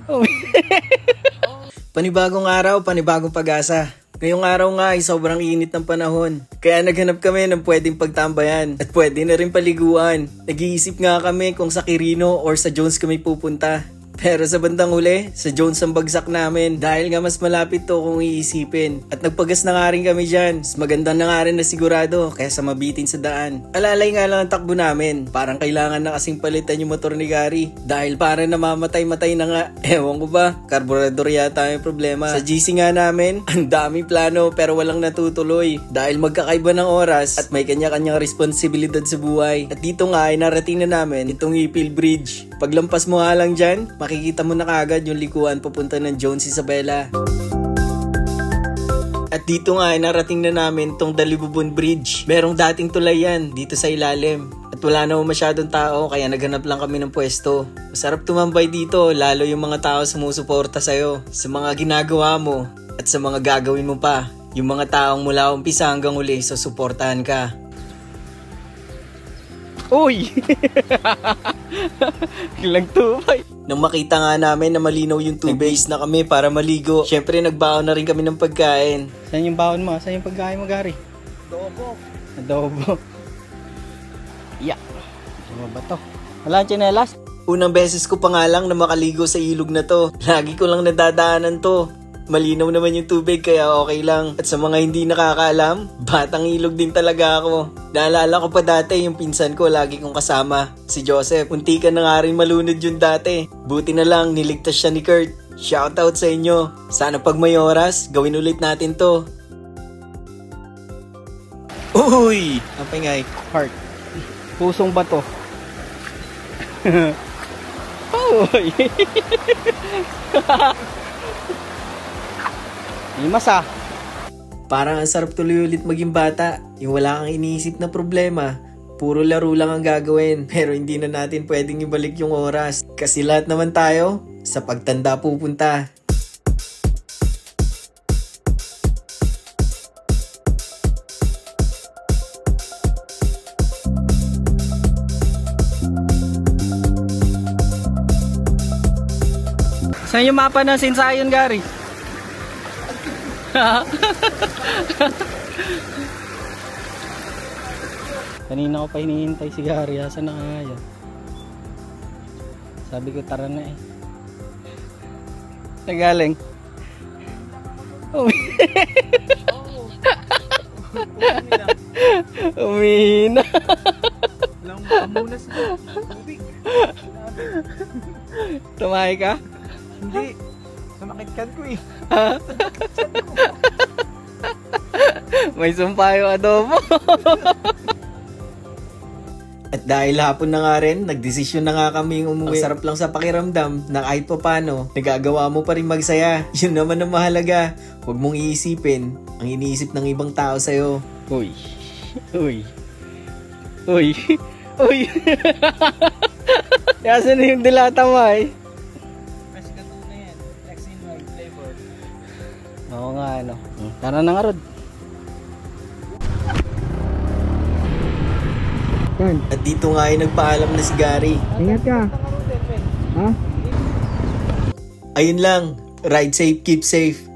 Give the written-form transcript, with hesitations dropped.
Oh. Panibagong araw, panibagong pag-asa. Ngayong araw nga ay sobrang init ng panahon. Kaya naghanap kami ng pwedeng pagtambayan at pwede na rin paliguan. Nag-iisip nga kami kung sa Quirino or sa Jones kami pupunta. Pero sa bandang huli, sa Jones ang bagsak namin dahil nga mas malapit to kung iisipin. At nagpagas na nga rin kami dyan. Mas maganda na nga rin na sigurado kaysa mabitin sa daan. Alalay nga lang ang takbo namin. Parang kailangan na kasing palitan yung motor ni Gary. Dahil parang namamatay-matay na nga. Ewan ko ba, karburador yata yung problema. Sa GC nga namin, ang dami plano pero walang natutuloy. Dahil magkakaiba ng oras at may kanya-kanyang responsibilidad sa buhay. At dito nga ay narating na namin itong Ipil Bridge. Paglampas mo nga lang dyan, makikita mo na kaagad yung likuan papunta ng Jones Isabela. At dito nga ay narating na namin tong Dalibubon Bridge. Merong dating tulay yan dito sa ilalim. At wala na masyadong tao kaya naghanap lang kami ng pwesto. Masarap tumambay dito lalo yung mga tao sumusuporta sa'yo sa mga ginagawa mo at sa mga gagawin mo pa. Yung mga taong mula umpisa hanggang uli susuportahan ka. Uy! Ilang tubay. Nang makita nga namin na malinaw yung tubig na kami para maligo, syempre nagbaon na rin kami ng pagkain. Saan yung baon mo? Saan yung pagkain mo, Gary? Adobo. Yeah. Ano ba to? Wala ang tsinelas? Unang beses ko pa nga lang na makaligo sa ilog na to. Lagi ko lang nadadaanan to. Malinaw naman yung tubig kaya okay lang. At sa mga hindi nakakaalam, batang ilog din talaga ako. Naalala ko pa dati yung pinsan ko lagi kong kasama, si Joseph. Muntikan na nga rin malunod yun dati. Buti na lang niligtas siya ni Kurt. Shoutout sa inyo. Sana pag may oras, gawin ulit natin to. Uy! Ang pingay. Heart. Pusong bato. Uy! Limas ah. Parang ang sarap tuloy ulit maging bata. Yung wala kang iniisip na problema. Puro laro lang ang gagawin. Pero hindi na natin pwedeng ibalik yung oras. Kasi lahat naman tayo sa pagtanda pupunta. Saan yung mapa ng Sinsayon, Gary? Kanina ko pa hinihintay si Gary. Asan na kaya? Sabi ko tara na eh. Nagaling. Umina. Lang mamunas mo. Tumahay ka? Hindi. Sumakitkan ko eh. May sumpa yung adobo. At dahil hapon na nga rin, nagdesisyon na nga kami umuwi. Ang sarap lang sa pakiramdam na kahit pa paano, nagagawa mo pa rin magsaya. Yun naman ang mahalaga. Huwag mong iisipin ang iniisip ng ibang tao sa'yo. Uy. Uy. Uy. Uy. Yasan na yung dilata mo eh. Fresh ka na yan. Texin white flavor. Oo nga ano. Tara na nga Rod. At dito nga ay nagpaalam na si Gary. Ingat ka. Ha? Ayun lang. Ride safe, keep safe.